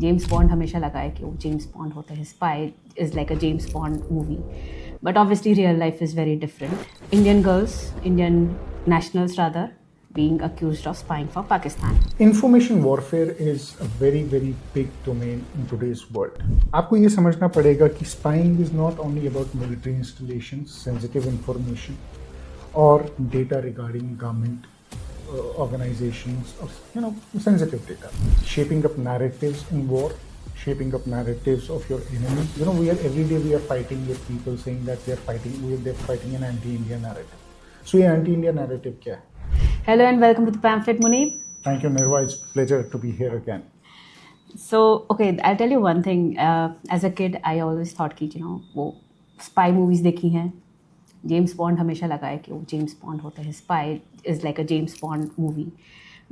James bond हमेशा लगा है कि वो जेम्स बॉन्ड होते हैं, spy is like a James Bond movie, but obviously real life is very different. Indian girls, Indian nationals rather, being accused of spying for Pakistan. Information warfare is a very very big domain in today's world. आपको ये समझना पड़ेगा कि spying is not only about military installations, sensitive information, or data regarding government organizations, or sensitive data. Shaping up narratives in war, shaping up narratives of your enemy. We are every day we are fighting with people saying that they're fighting an anti-India narrative. So, ये anti-India narrative क्या है? Hello and welcome to the Pamphlet, Muneeb. Thank you, Nirwa. It's a pleasure to be here again. So, okay, I'll tell you one thing. As a kid, I always thought कि वो spy movies देखी हैं. James bond हमेशा लगा है कि वो James Bond होते हैं, spy is like a James Bond movie,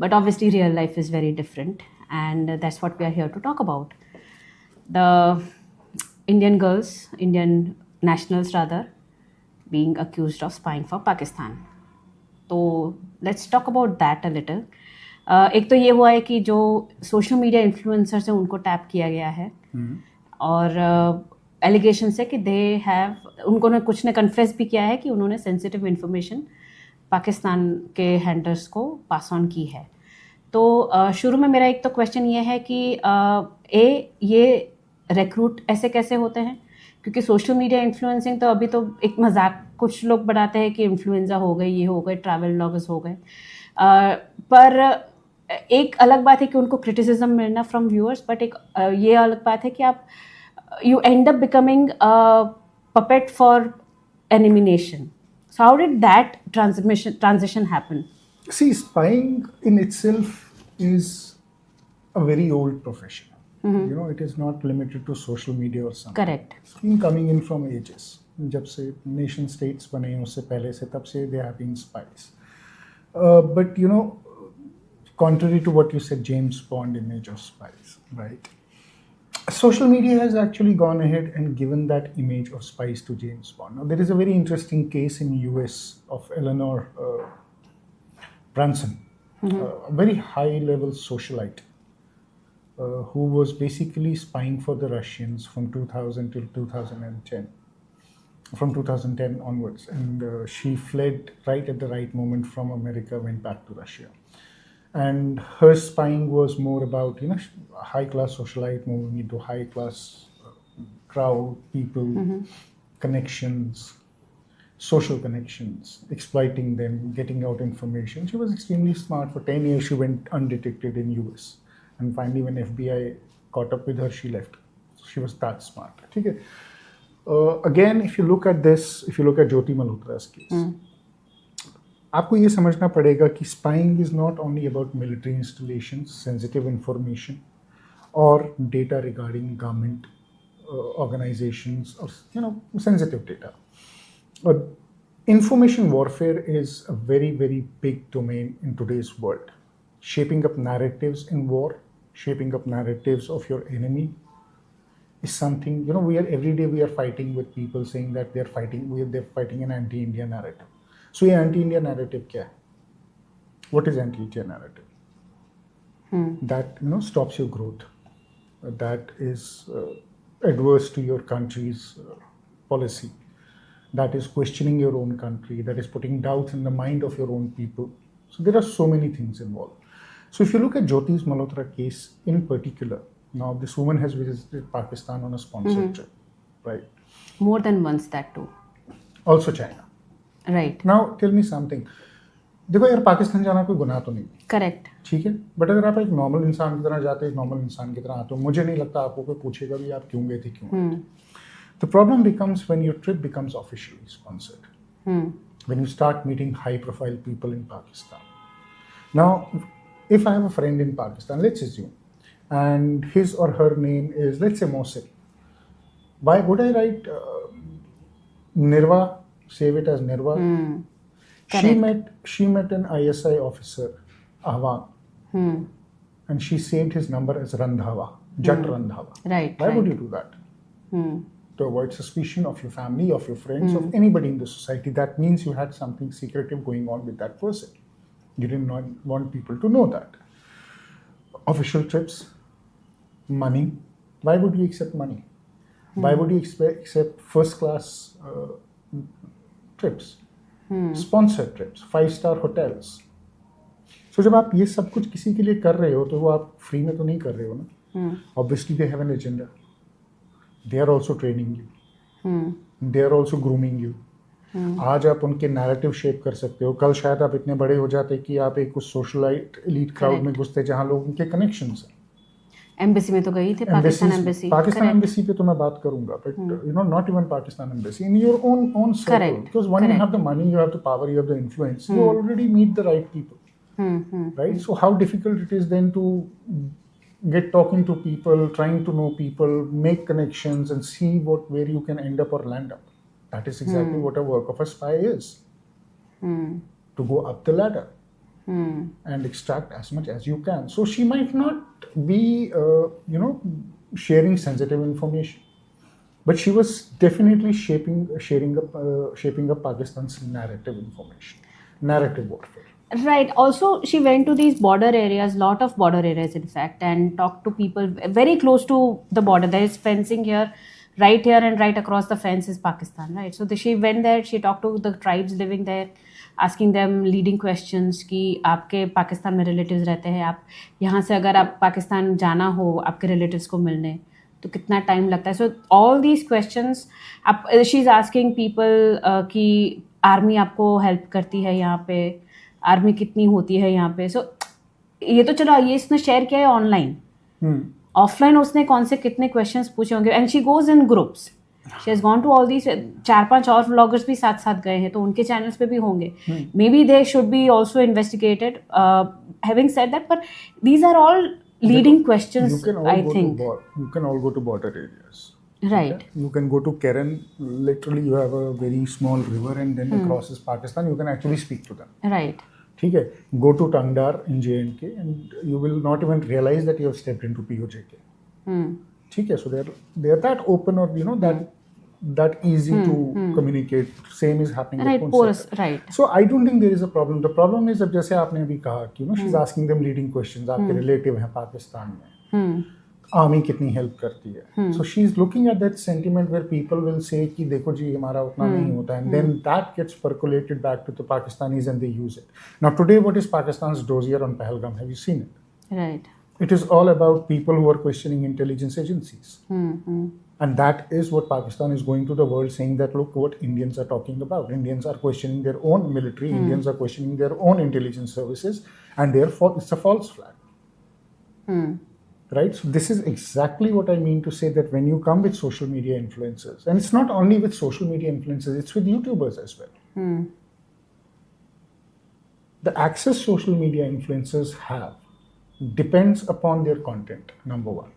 but obviously real life is very different and that's what we are here to talk about. The Indian girls, Indian nationals rather, being accused of spying for Pakistan. तो let's talk about that a little. एक तो ये हुआ है कि जो social media influencers हैं उनको टैप किया गया है और एलिगेशन है कि दे हैव उन्होंने कुछ ने कन्फेस भी किया है कि उन्होंने सेंसिटिव इन्फॉर्मेशन पाकिस्तान के हैंडलर्स को पास ऑन की है. तो शुरू में मेरा एक तो क्वेश्चन ये है कि ये रिक्रूट ऐसे कैसे होते हैं, क्योंकि सोशल मीडिया इन्फ्लुएंसिंग तो अभी तो एक मजाक कुछ लोग बनाते हैं कि इन्फ्लुएंजा हो गए, ये हो गए, ट्रैवल ब्लॉगर्स हो गए, पर एक अलग बात है कि उनको क्रिटिसिज्म मिलना फ्रॉम व्यूअर्स, बट एक ये अलग बात है कि आप you end up becoming a puppet for enemy nation. So how did that transition happen? See, spying in itself is a very old profession. It is not limited to social media or something. Correct. It's been coming in from ages. जब से nation states बने उससे पहले से तब से they have been spies. But contrary to what you said, James Bond image of spies, right? Social media has actually gone ahead and given that image of spies to James Bond. Now, there is a very interesting case in US of Eleanor Branson, a very high-level socialite who was basically spying for the Russians from 2000 till 2010, from 2010 onwards. And she fled right at the right moment from America, went back to Russia. And her spying was more about, high-class socialite moving into high-class crowd, people, connections, social connections, exploiting them, getting out information. She was extremely smart. For 10 years, she went undetected in US. And finally, when FBI caught up with her, she left. She was that smart. Okay? Again, if you look at Jyoti Malhotra's case, आपको ये समझना पड़ेगा कि spying is not only about military installations, sensitive information और data regarding government organisations और sensitive data. और information warfare is a very very big domain in today's world. Shaping up narratives in war, shaping up narratives of your enemy is something, we are every day we are fighting with people saying that they're fighting an anti-India narrative. So, ये anti-India narrative क्या है? What is anti-India narrative? That stops your growth. That is adverse to your country's policy. That is questioning your own country. That is putting doubts in the mind of your own people. So there are so many things involved. So if you look at Jyoti Malhotra case in particular, now this woman has visited Pakistan on a sponsored trip, right? More than once, that too. Also China. Right. Now tell me something. देखो यार, पाकिस्तान जाना कोई गुनाह तो नहीं. Correct. ठीक है, but अगर आप एक नॉर्मल इंसान की तरह जाते, एक नॉर्मल इंसान की तरह आते हो, मुझे नहीं लगता आपको कोई पूछेगा भी आप क्यों गए थे, क्यों. The problem becomes when your trip becomes officially sponsored. When you start meeting high-profile people in Pakistan. Now, if I have a friend in Pakistan, let's assume, and his or her name is, let's say, Mosil. Why would I write Nirwa? Save it as Nirwa. She met an ISI officer, Ahwan, and she saved his number as Randhawa, Jat Randhawa. Right. Why would you do that? To avoid suspicion of your family, of your friends, of anybody in the society. That means you had something secretive going on with that person. You didn't want people to know that. Official trips, Money. Why would you accept money? Why would you accept first class trips, sponsored trips, 5-star hotels? So जब आप ये सब कुछ किसी के लिए कर रहे हो तो वो आप फ्री में तो नहीं कर रहे हो ना. Obviously they have an agenda. They are also training you. They are also grooming you. आज आप उनके नैरेटिव शेप कर सकते हो, कल शायद आप इतने बड़े हो जाते कि आप एक उस सोशलाइट एलीट क्राउड में घुसते जहाँ लोगों के कनेक्शंस हैं. एम्बेसी में तो गई थी, पाकिस्तान एम्बेसी. पाकिस्तान एम्बेसी पे तो मैं बात करूंगा, but you know not even Pakistan embassy in your own circle, because when you have the money, you have the power, you have the influence, you already meet the right people. Right? So how difficult it is then to get talking to people, trying to know people, make connections and see where you can end up or land up. That is exactly what a work of a spy is. To go up the ladder and extract as much as you can. So she might not be, sharing sensitive information, but she was definitely shaping up Pakistan's narrative information, narrative warfare. Right. Also, she went to these border areas, lot of border areas, in fact, and talked to people very close to the border. There is fencing here, and right across the fence is Pakistan, right? So she went there. She talked to the tribes living there, asking them leading questions कि आपके पाकिस्तान में relatives रहते हैं, आप यहाँ से अगर आप पाकिस्तान जाना हो आपके relatives को मिलने तो कितना टाइम लगता है. So all these questions, she's asking people कि आर्मी आपको हेल्प करती है यहाँ पे, आर्मी कितनी होती है यहाँ पे. सो ये तो चलो ये इसने शेयर किया है ऑनलाइन. ऑफलाइन उसने कौन से कितने क्वेश्चंस पूछे होंगे. And she goes in groups, she has gone to all these. 4-5 और व्लॉगर्स भी साथ साथ गए हैं तो उनके चैनल्स पे भी होंगे. Maybe they should be also investigated. Having said that, पर these are all leading questions. I think you can all go to border areas. Right. Okay? You can go to Keren. Literally, you have a very small river, and then across is Pakistan. You can actually speak to them. Right. ठीक है. Go to Tangdar in J&K, and you will not even realize that you have stepped into POJK. ठीक है. So they are that open, or that easy to communicate. Same is happening. Right. Porous. Right. So I don't think there is a problem. The problem is अब जैसे आपने अभी कहा कि she's asking them leading questions. आपके relative हैं पाकिस्तान में. Army कितनी हेल्प करती है. So she is looking at that sentiment where people will say कि देखो जी हमारा उतना नहीं होता है, and then that gets percolated back to the Pakistanis and they use it. Now today, what is Pakistan's dossier on Pahalgam? Have you seen it? Right. It is all about people who are questioning intelligence agencies. And that is what Pakistan is going to the world saying that look what Indians are talking about. Indians are questioning their own military, Indians are questioning their own intelligence services, and therefore it's a false flag. Right? So this is exactly what I mean to say, that when you come with social media influencers, and it's not only with social media influencers, it's with YouTubers as well. The access social media influencers have depends upon their content, number one.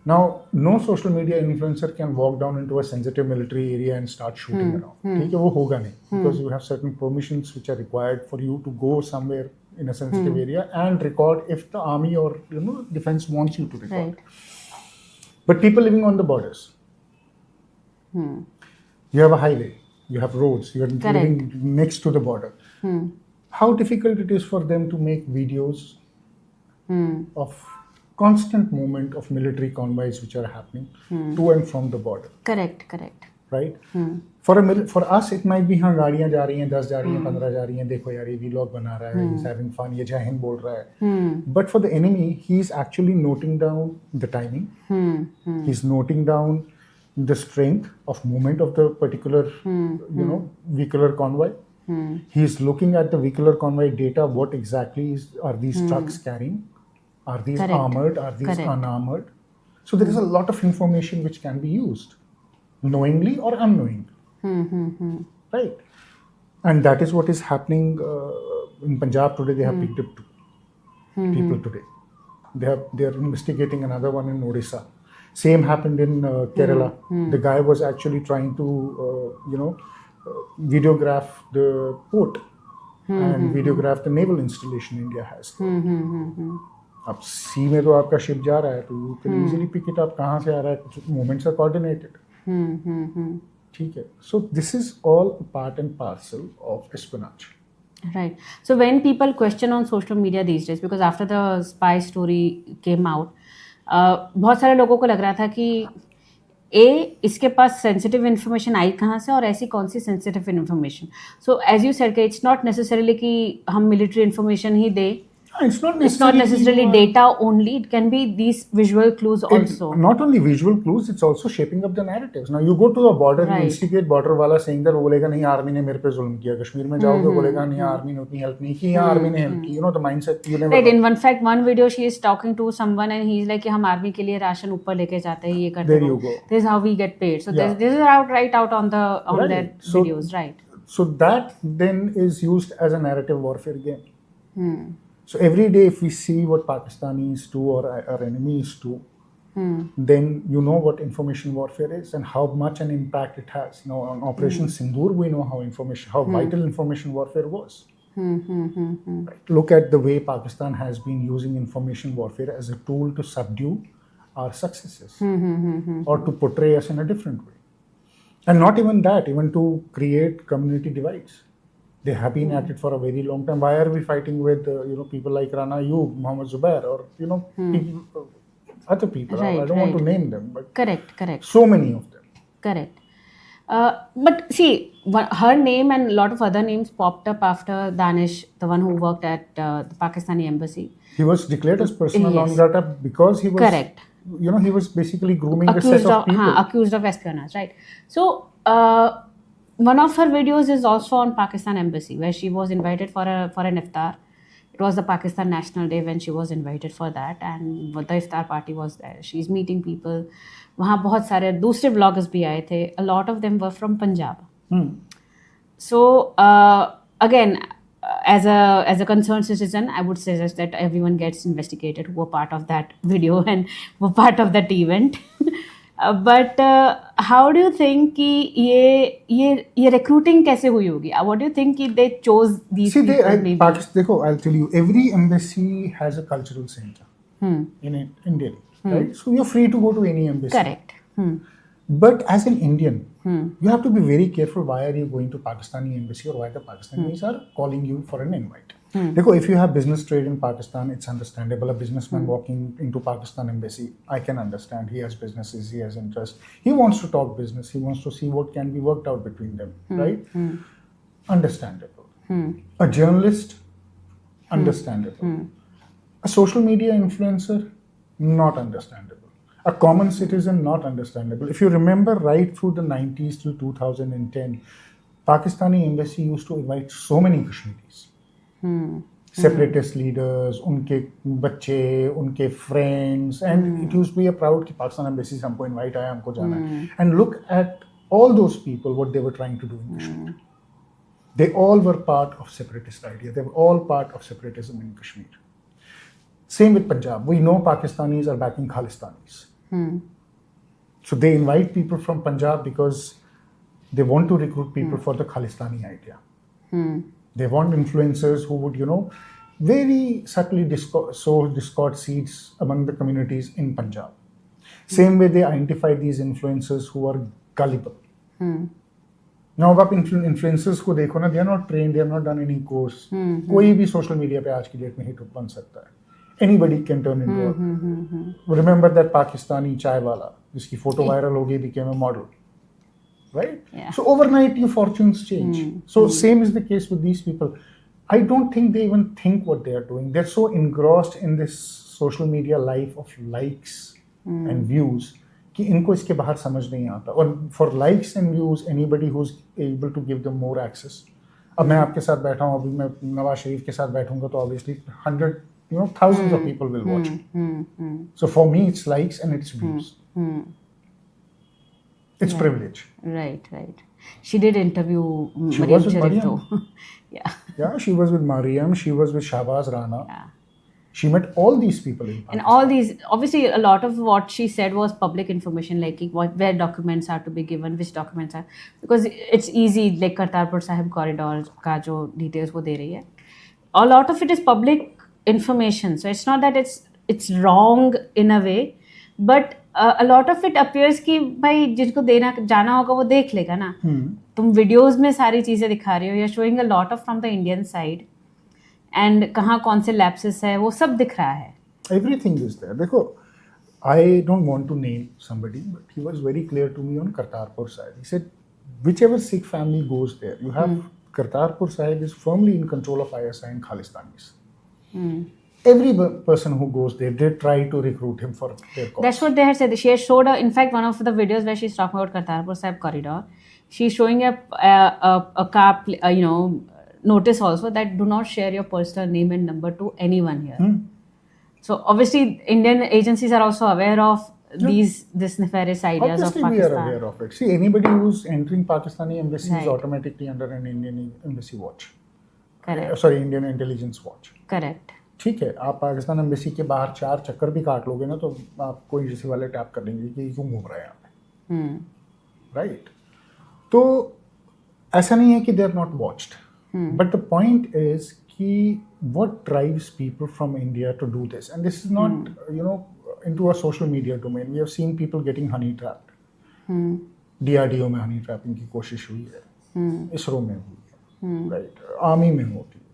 Now, no social media influencer can walk down into a sensitive military area and start shooting around. ठीक है, वो होगा नहीं, because you have certain permissions which are required for you to go somewhere in a sensitive area and record if the army or defense wants you to record. Right. But people living on the borders, you have a highway, you have roads, you are living next to the border. How difficult it is for them to make videos of constant movement of military convoys which are happening to and from the border. Correct. Right? For us it might be हाँ गाड़ियाँ जा रही हैं, 10 जा रही हैं, 15 जा रही हैं, देखो यार ये vlog बना रहा है, he's having fun, ये जय हिंद बोल रहा है. But for the enemy, he's actually noting down the timing. He's noting down the strength of movement of the particular vehicular convoy. He's looking at the vehicular convoy data. What exactly are these trucks carrying? Are these armored? Are these unarmored? So there is a lot of information which can be used, knowingly or unknowingly. Right? And that is what is happening in Punjab today. They have picked up two people today. They are investigating another one in Odisha. Same happened in Kerala. The guy was actually trying to videograph the port and videograph the naval installation India has. अब सी में तो आपका ship जा रहा है तो you can easily pick it up, कहाँ से आ रहा है, मूवमेंट्स आर कोऑर्डिनेटेड. ठीक है. So this is all part and parcel of espionage. Right. So when people question on social media these days, because after the spy story came out, बहुत सारे लोगों को लग रहा था कि इसके पास सेंसिटिव इन्फॉर्मेशन आई कहाँ से और ऐसी कौन सी sensitive information. So as you said कि इट्स नॉट नेसेसरीली कि हम मिलिट्री इन्फॉर्मेशन ही दें. It's not It's not necessarily you are- data only. It can be these visual clues also. Not only visual clues, it's also shaping up the narratives. Now you go to a border, you Right. instigate border वाला saying that वो बोलेगा नहीं army ने मेरे पे जुल्म किया. कश्मीर में जाओगे बोलेगा नहीं आर्मी ने उतनी हेल्प नहीं की, यहाँ आर्मी ने हेल्प की. You know the mindset you never. Right. In one fact, one video she is talking to someone and he's like कि हम आर्मी के लिए राशन ऊपर लेके जाते हैं, ये करते हैं. There you go. This is how we get paid. So Yeah. this is right out on Right. their So- videos, right? So that then is used as a narrative warfare game. Hmm. So every day, if we see what Pakistanis do or our enemies do, then you know what information warfare is and how much an impact it has. You know, on Operation Sindoor, we know how vital information warfare was. Right? Look at the way Pakistan has been using information warfare as a tool to subdue our successes or to portray us in a different way. And not even that, even to create community divides. They have been at it for a very long time. Why are we fighting with people like Rana Ayub, Mohammed Zubair, or people, other people? Right, I don't want to right. name them, but Correct. so many of them. Correct. But see, her name and a lot of other names popped up after Danish, the one who worked at the Pakistani embassy. He was declared as persona non Yes. grata because he was Correct. He was basically grooming a set of people. Accused of espionage, right? So one of her videos is also on Pakistan embassy where she was invited for an iftar. It was the Pakistan National Day when she was invited for that, and the iftar party was there. She's meeting people. वहाँ बहुत सारे दूसरे bloggers भी आए थे. A lot of them were from Punjab. So again, as a concerned citizen, I would suggest that everyone gets investigated who were part of that video and were part of that event. But how do you think कि ये recruiting कैसे हुई होगी? What do you think कि they chose these See, people? Maybe? देखो, I'll tell you, every embassy has a cultural center in Delhi, right? So you're free to go to any embassy. Correct. But as an Indian, you have to be very careful. Why are you going to Pakistani embassy or why the Pakistanis are calling you for an invite? देखो, if you have business trade in Pakistan, it's understandable. A businessman walking into Pakistan embassy, I can understand. He has businesses, he has interest. He wants to talk business. He wants to see what can be worked out between them, right? Understandable. A journalist, understandable. A social media influencer, not understandable. A common citizen, not understandable. If you remember, right through the 90s till 2010, Pakistani embassy used to invite so many Kashmiris. Separatist leaders, उनके बच्चे, उनके friends, and it used to be a proud कि Pakistan embassy से हमको invite आया, हमको जाना है. And look at all those people, what they were trying to do in Kashmir. They all were part of separatist idea. They were all part of separatism in Kashmir. Same with Punjab. We know Pakistanis are backing Khalistanis. So they invite people from Punjab because they want to recruit people for the Khalistani idea. They want influencers who would, very subtly sow discord seeds among the communities in Punjab. Same way they identify these influencers who are gullible. Now, अब आप influencers को देखो ना, they are not trained, they have not done any course. कोई भी social media पे आज की डेट में हिट बन सकता है. Anybody can turn into a. Remember that Pakistani chai wala, जिसकी photo viral हो गई, became a model. Right? Yeah. So overnight your fortunes change. So same is the case with these people. I don't think they even think what they are doing. They're so engrossed in this social media life of likes and views कि इनको इसके बाहर समझ नहीं आता. और for likes and views, anybody who's able to give them more access. अब मैं आपके साथ बैठा हूँ, अभी मैं नवाज शरीफ के साथ बैठूंगा तो obviously thousands of people will watch it. So for me, it's likes and it's views. It's privilege. Right. She did interview She Mariam was with Sharif Mariam. though. Yeah. Yeah, she was with Mariam, she was with Shahbaz Rana. Yeah. She met all these people in Pakistan. And all these, obviously, a lot of what she said was public information, like where documents are to be given, which documents are, because it's easy, like Kartarpur Sahib corridor का जो details वो दे रही है. A lot of it is public information, so it's not that it's wrong in a way, but a lot of it appears कि भाई जिसको देना जाना होगा वो देख लेगा ना. तुम वीडियोस में सारी चीज़ें दिखा रही हो, you're showing a lot of from the Indian side, and कहाँ कौन से lapses है वो सब दिख रहा है. Everything is there. देखो, I don't want to name somebody, but he was very clear to me on Kartarpur side. He said, whichever Sikh family goes there, you have Kartarpur side is firmly in control of ISI and Khalistanis. Every person who goes there, they try to recruit him for their cause. That's what they had said. She had showed, in fact, one of the videos where she's talking about Kartarpur Sahib corridor. She's showing a car, notice also that do not share your personal name and number to anyone here. So obviously, Indian agencies are also aware of this nefarious ideas Obviously, of we Pakistan. are aware of it. See, anybody who's entering Pakistani embassy Right. is automatically under an Indian embassy watch. Correct. Sorry, Indian intelligence watch. Correct. ठीक है, आप Pakistan embassy के बाहर 4 चक्कर भी काट लोगे ना तो आपको एजेंसी वाले टैप कर लेंगे कि क्यों घूम रहा है यहाँ पे, राइट? तो ऐसा नहीं है कि they are not watched, but the point is कि what drives people from India to do this? And this is not, into a social media domain. We have seen people getting honey trapped. DRDO में honey trapping की कोशिश हुई है, इसरो में हुई है, right? Army में होती है,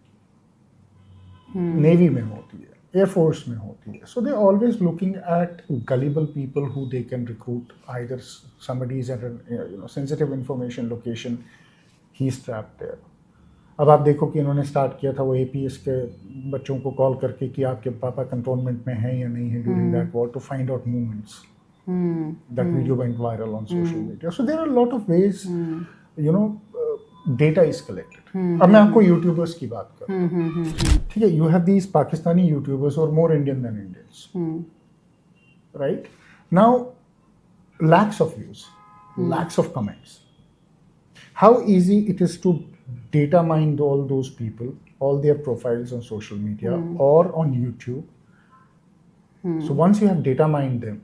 नेवी में होती है, एयरफोर्स में होती है. So they're always looking at gullible people who they can recruit. Either somebody is at a sensitive information location, he's trapped there. अब आप देखो कि इन्होंने स्टार्ट किया था वो APS के बच्चों को कॉल करके कि आपके पापा कंटोनमेंट में हैं या नहीं है during that war, to find out movements. That video went viral on social media. So there are a lot of ways, data is collected. अब मैं आपको यूट्यूबर्स की बात करता हूँ, ठीक है? You have these Pakistani YouTubers और more Indian than Indians, right? Now lakhs of views, lakhs of comments. How easy it is to data mine all those people, all their profiles on social media or on YouTube. So once you have data mined them,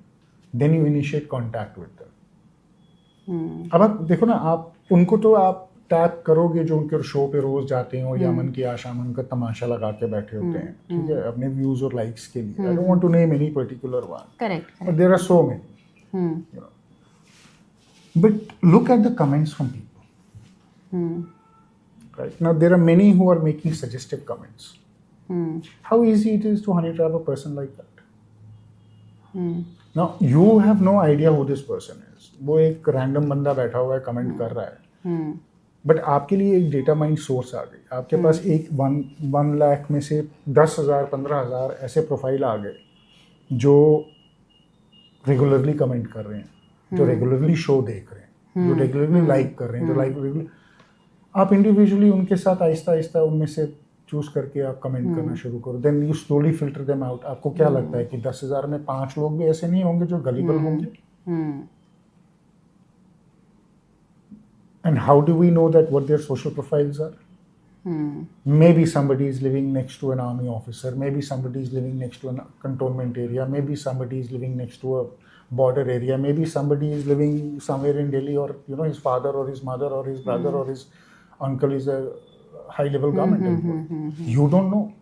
then you initiate contact with them. अब आप देखो ना, आप उनको तो आप tap करोगे जो उनके शो पे रोज जाते हैं और यमन की आशामन का तमाशा लगा के बैठे होते हैं, ठीक है, अपने व्यूज और लाइक्स के लिए. I don't want to name any particular one, Correct. but there are so many. But look at the comments from people. Right now, there are many who are making suggestive comments. How easy it is to honey trap a person like that. Now, you have no idea who this person is. वो एक random बंदा बैठा हुआ है, comment कर रहा है. But आपके लिए एक डेटा माइंड सोर्स आ गई. आपके पास एक 1 लाख में से 10,000 15,000 ऐसे प्रोफाइल आ गए जो रेगुलरली कमेंट कर रहे हैं, जो रेगुलरली शो देख रहे हैं, जो रेगुलरली लाइक कर रहे हैं, जो लाइक रेगुलर. आप इंडिविजुअली उनके साथ आहिस्ता आहिस्ता उनमें से चूज करके आप कमेंट करना शुरू करो. Then you slowly filter them out. आपको क्या लगता है कि 10,000 में 5 लोग भी ऐसे नहीं होंगे जो गलीबल होंगे? And how do we know that what their social profiles are? Maybe somebody is living next to an army officer, maybe somebody is living next to a cantonment area, maybe somebody is living next to a border area, maybe somebody is living somewhere in Delhi, or his father or his mother or his brother or his uncle is a high level government employee. You don't know.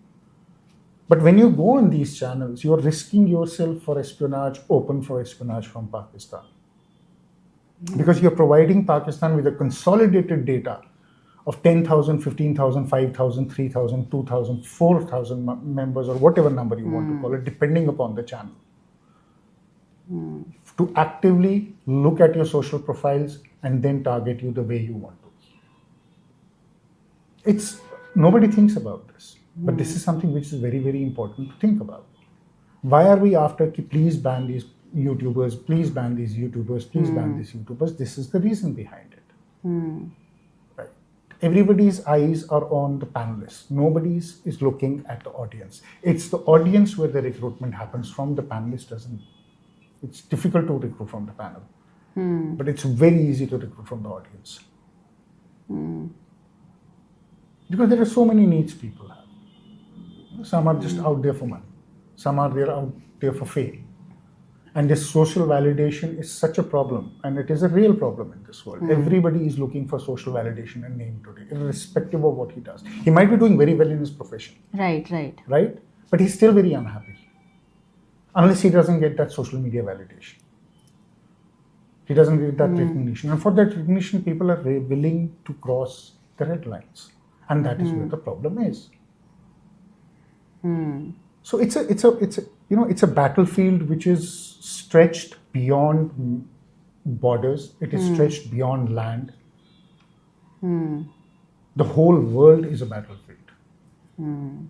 But when you go on these channels, you are risking yourself for espionage, open for espionage from Pakistan. Because you're providing Pakistan with a consolidated data of 10,000, 15,000, 5,000, 3,000, 2,000, 4,000 members, or whatever number you want to call it, depending upon the channel. To actively look at your social profiles and then target you the way you want to. Nobody thinks about this, but this is something which is very, very important to think about. Why are we after please ban these YouTubers, please ban these YouTubers, please ban these YouTubers? This is the reason behind it. Right. Everybody's eyes are on the panelists. Nobody is looking at the audience. It's the audience where the recruitment happens from. The panelist doesn't. It's difficult to recruit from the panel. But it's very easy to recruit from the audience. Because there are so many needs people have. Some are just out there for money. Some are there out there for fame. And this social validation is such a problem, and it is a real problem in this world. Everybody is looking for social validation and name today, irrespective of what he does. He might be doing very well in his profession. Right? But he's still very unhappy. Unless he doesn't get that social media validation. He doesn't get that recognition. And for that recognition, people are willing to cross the red lines. And that is where the problem is. So it's it's a battlefield which is stretched beyond borders. It is stretched beyond land. The whole world is a battlefield.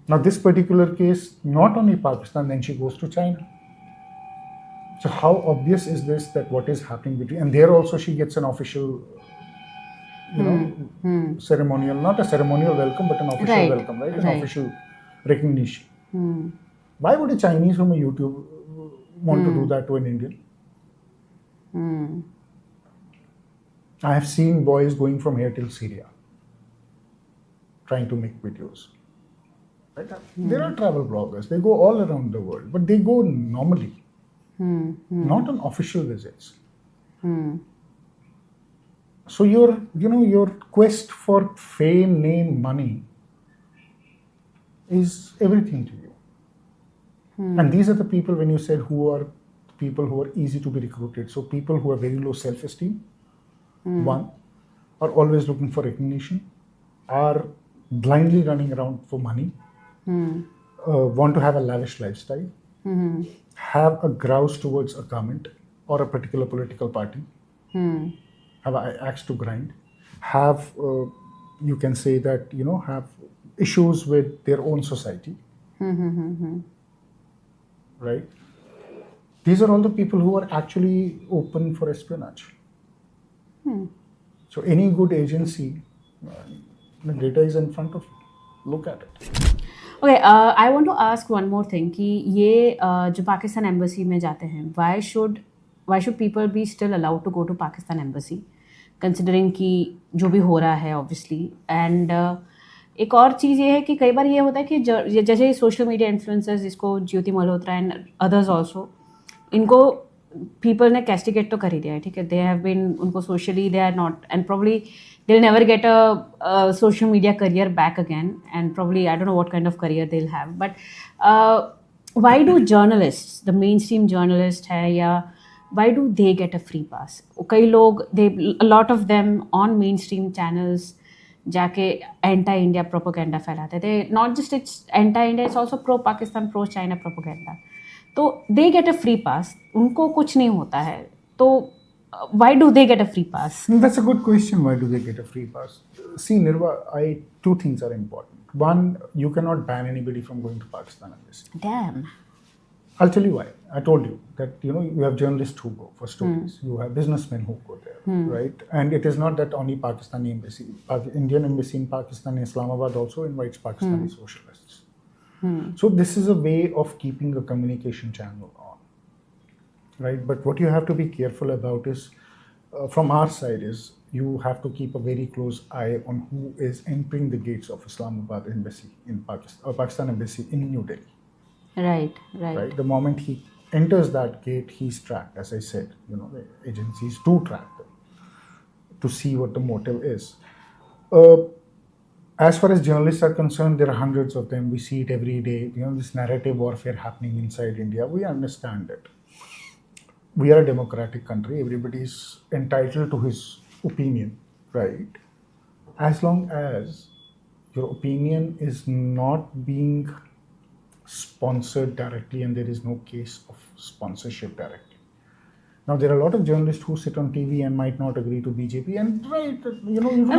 Now, this particular case, not only Pakistan, then she goes to China. So how obvious is this that what is happening between, and there also she gets an official, ceremonial, not a ceremonial welcome, but an official welcome, right? An official recognition. Why would a Chinese from a YouTube want to do that to an Indian? I have seen boys going from here till Syria, trying to make videos. Right? There are travel bloggers. They go all around the world, but they go normally. Not on official visits. So your quest for fame, name, money is everything to you. And these are the people, when you said who are people who are easy to be recruited. So people who have very low self-esteem, one, are always looking for recognition, are blindly running around for money, want to have a lavish lifestyle, have a grouse towards a government or a particular political party, have an axe to grind, have, you can say that, have issues with their own society, right? These are all the people who are actually open for espionage. So any good agency, the data is in front of you. Look at it. Okay, I want to ask one more thing कि ये जो Pakistan embassy में जाते हैं, why should people be still allowed to go to Pakistan embassy, considering कि जो भी हो रहा है obviously, and एक और चीज़ ये है कि कई बार ये होता है कि जैसे सोशल मीडिया इन्फ्लुएंसर्स, इसको Jyoti Malhotra and others also, इनको पीपल ने कैस्टिगेट तो कर ही दिया है, ठीक है, दे हैव बीन, उनको socially they are not, and probably they will never get a social media career back again, and probably I don't know what kind of career they will have, but why do journalist, the mainstream journalist है, या why do they get a free pass? कई लोग, they lot of them on mainstream channels जाके anti India propaganda फैलाते थे, not just it's anti India, it's also pro Pakistan, pro China propaganda, तो they get a free पास, उनको कुछ नहीं होता है, तो why do they get a free pass? That's a good question. Why do they get a free pass? See, Nirwa, two things are important. One, you cannot ban anybody from going to Pakistan embassy. Damn. I'll tell you why. I told you that you have journalists who go for stories. You have businessmen who go there, right? And it is not that only Pakistani embassy. Indian embassy in Pakistan, Islamabad also invites Pakistani socialists. So this is a way of keeping the communication channel on, right? But what you have to be careful about is, from our side, is you have to keep a very close eye on who is entering the gates of Islamabad embassy in Pakistan, or Pakistan embassy in New Delhi. Right. The moment he enters that gate, he's tracked. As I said, the agencies do track them to see what the motive is. As far as journalists are concerned, there are hundreds of them. We see it every day. This narrative warfare happening inside India. We understand it. We are a democratic country. Everybody is entitled to his opinion, right? As long as your opinion is not being sponsored directly and there is no case of sponsorship directly. Now, there are a lot of journalists who sit on TV and might not agree to BJP, and right,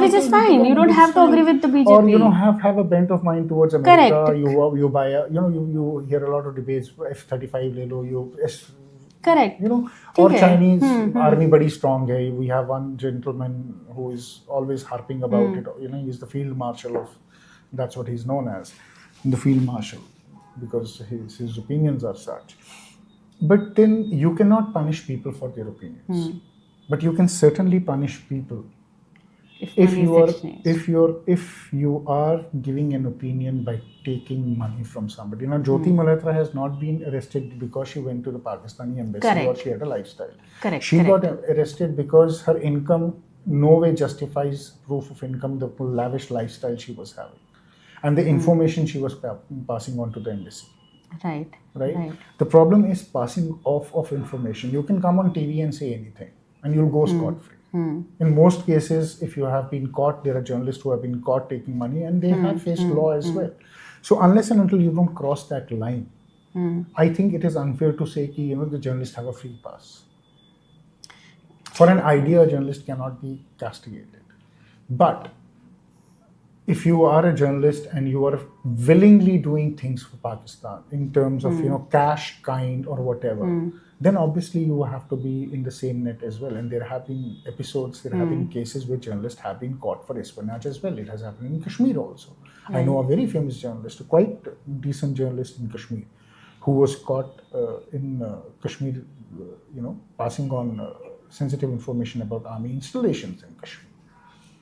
which is fine. You don't have to agree with the BJP, or have a bent of mind towards America. Correct. You buy a, you hear a lot of debates. F-35 le lo, correct. Or Chinese army body strong hai. We have one gentleman who is always harping about it. He's the field marshal of, that's what he's known as, the field marshal, because his opinions are such. But then you cannot punish people for their opinions. But you can certainly punish people if you are giving an opinion by taking money from somebody. Now, Jyoti Malhotra has not been arrested because she went to the Pakistani embassy. Correct. Or she had a lifestyle. Correct. She got arrested because her income no way justifies proof of income, the lavish lifestyle she was having, and the information she was passing on to the embassy. Right. The problem is passing off of information. You can come on TV and say anything and you'll go scot-free. In most cases, if you have been caught, there are journalists who have been caught taking money and they have faced law as well. So unless and until you don't cross that line, I think it is unfair to say कि the journalists have a free pass. For an idea, a journalist cannot be castigated. But if you are a journalist and you are willingly doing things for Pakistan in terms of cash, kind, or whatever, then obviously you have to be in the same net as well. And there have been episodes, there have been cases where journalists have been caught for espionage as well. It has happened in Kashmir also. I know a very famous journalist, a quite decent journalist in Kashmir, who was caught in Kashmir, passing on sensitive information about army installations in Kashmir.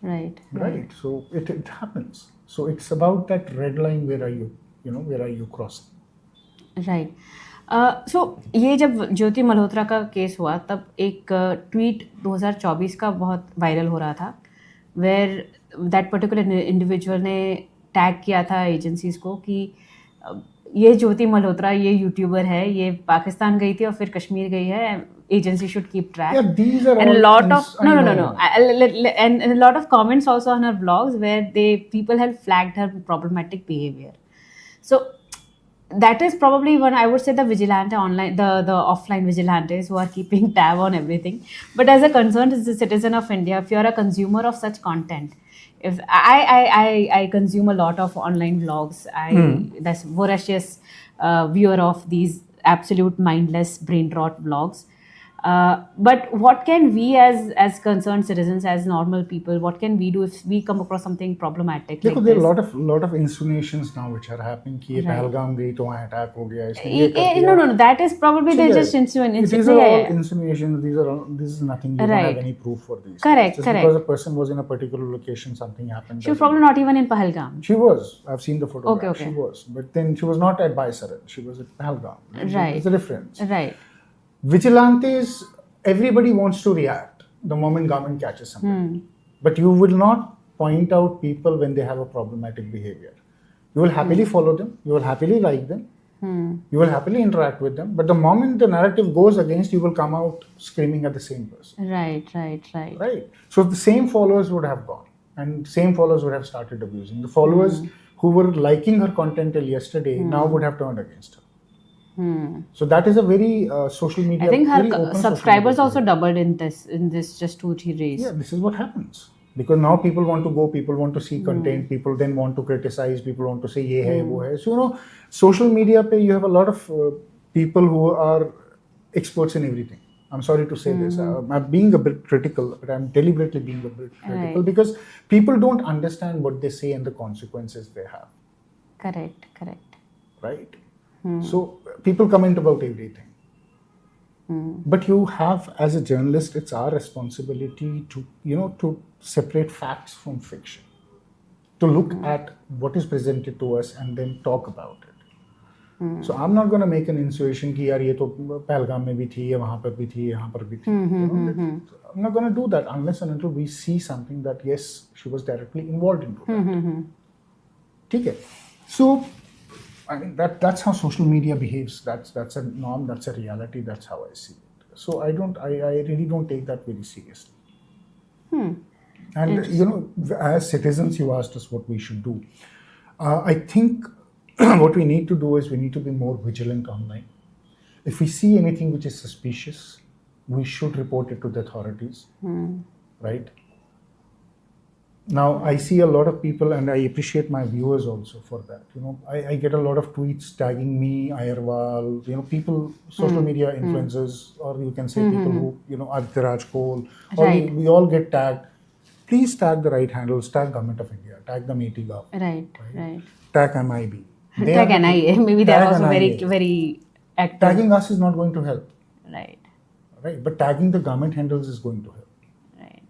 Right. So it happens. So it's about that red line. Where are you crossing? Right. So ये जब ज्योति मल्होत्रा का case हुआ तब एक tweet 2024 का बहुत viral हो रहा था, वेयर दैट पर्टिकुलर इंडिविजुअल ने टैग किया था एजेंसीज को कि ये ज्योति मल्होत्रा ये यूट्यूबर है, ये पाकिस्तान गई थी और फिर कश्मीर गई है, agency should keep track. Yeah, these are and all a lot things of and a lot of comments also on her vlogs where people have flagged her problematic behavior. So that is probably one, I would say, the vigilante online, the offline vigilantes who are keeping tab on everything. But as a concerned citizen of India, if you are a consumer of such content, if I consume a lot of online vlogs, that's voracious viewer of these absolute mindless brain rot vlogs. But what can we as concerned citizens, as normal people, what can we do if we come across something problematic? There are a lot of insinuations now which are happening कि पहलगाम गई तो वहाँ attack हो गया, इसने ये कर दिया. No, that is probably they're just insinuations. These are all insinuations. This is nothing. You don't have any proof for these. Correct. Because a person was in a particular location, something happened. She was probably not even in Pahalgam. She was. I've seen the photograph. Okay. She was, but then she was not at Baisaran. She was at Pahalgam. Right. There's a difference. Right. Vigilantes, everybody wants to react the moment government catches somebody. But you will not point out people when they have a problematic behavior. You will happily follow them. You will happily like them. You will happily interact with them. But the moment the narrative goes against, you will come out screaming at the same person. Right. So the same followers would have gone. And same followers would have started abusing. The followers who were liking her content till yesterday now would have turned against her. So that is a very social media. I think her subscribers also doubled in this just 2-3 days. Yeah, this is what happens because now people want to go, people want to see content, people then want to criticize, people want to say ye hai, wo hai. So social media pe you have a lot of people who are experts in everything. I'm sorry to say this. I'm being a bit critical, but I'm deliberately being a bit critical because people don't understand what they say and the consequences they have. Correct. Right. So people comment about everything. But you have, as a journalist, it's our responsibility to separate facts from fiction, to look at what is presented to us and then talk about it. So I'm not going to make an insinuation कि यार ये तो पहलगाम में भी थी, वहाँ पर भी थी, यहाँ पर भी थी. I'm not going to do that unless and until we see something that yes, she was directly involved in that. ठीक है. So I mean that's how social media behaves. That's a norm. That's a reality. That's how I see it. So I really don't take that very seriously. And as citizens, you asked us what we should do. I think what we need to do is we need to be more vigilant online. If we see anything which is suspicious, we should report it to the authorities. Right. Now, I see a lot of people, and I appreciate my viewers also for that. I get a lot of tweets tagging me, Ayerwal, people, social media influencers, or you can say people who, Adhiraj Kohl, or we all get tagged. Please tag the right handles, tag Government of India, tag the Meti Gov. Right. Tag MIB. Tag NIA. Maybe they are also very, very active. Tagging us is not going to help. Right. But tagging the government handles is going to help.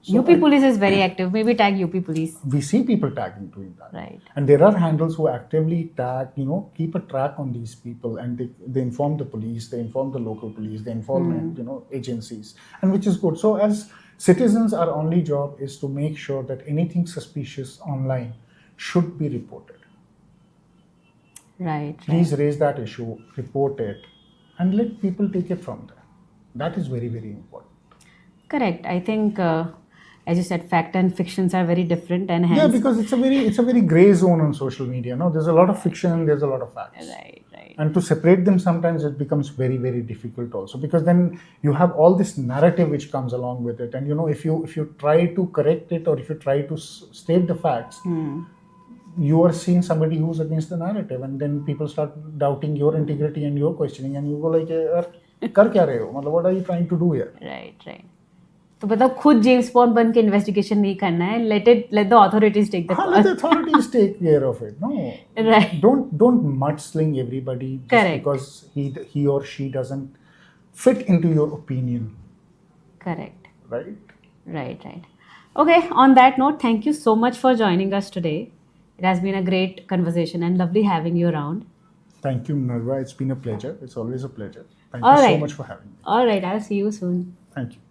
So UP Police is very active. Maybe tag UP Police. We see people tagging doing that. Right. And there are handles who actively tag, keep a track on these people and they inform the police, they inform the local police, they inform, agencies, and which is good. So as citizens, our only job is to make sure that anything suspicious online should be reported. Right. Please raise that issue, report it, and let people take it from there. That is very, very important. Correct. I think as you said, fact and fictions are very different, and Yeah, hence because it's a very gray zone on social media. No, there's a lot of fiction and there's a lot of facts. right, right, And to separate them sometimes it becomes very, very difficult also, because then you have all this narrative which comes along with it, and if you try to correct it, or if you try to state the facts, you are seeing somebody who's against the narrative, and then people start doubting your integrity and your questioning, and you go like, कर क्या रहे हो? मतलब what are you trying to do here? right, right. तो मतलब खुद James bond बन के इन्वेस्टिगेशन नहीं करना है, let the authorities take the हाँ, call. let the authorities take care of it. No, Right. Don't mudsling everybody just Correct. because he or she doesn't fit into your opinion. Correct. Right. Right. Okay, on that note, thank you so much for joining us today. It has been a great conversation and lovely having you around. Thank you, Nirwa. It's been a pleasure. It's always a pleasure. Thank All you so right. much for having me. All right, I'll see you soon. Thank you.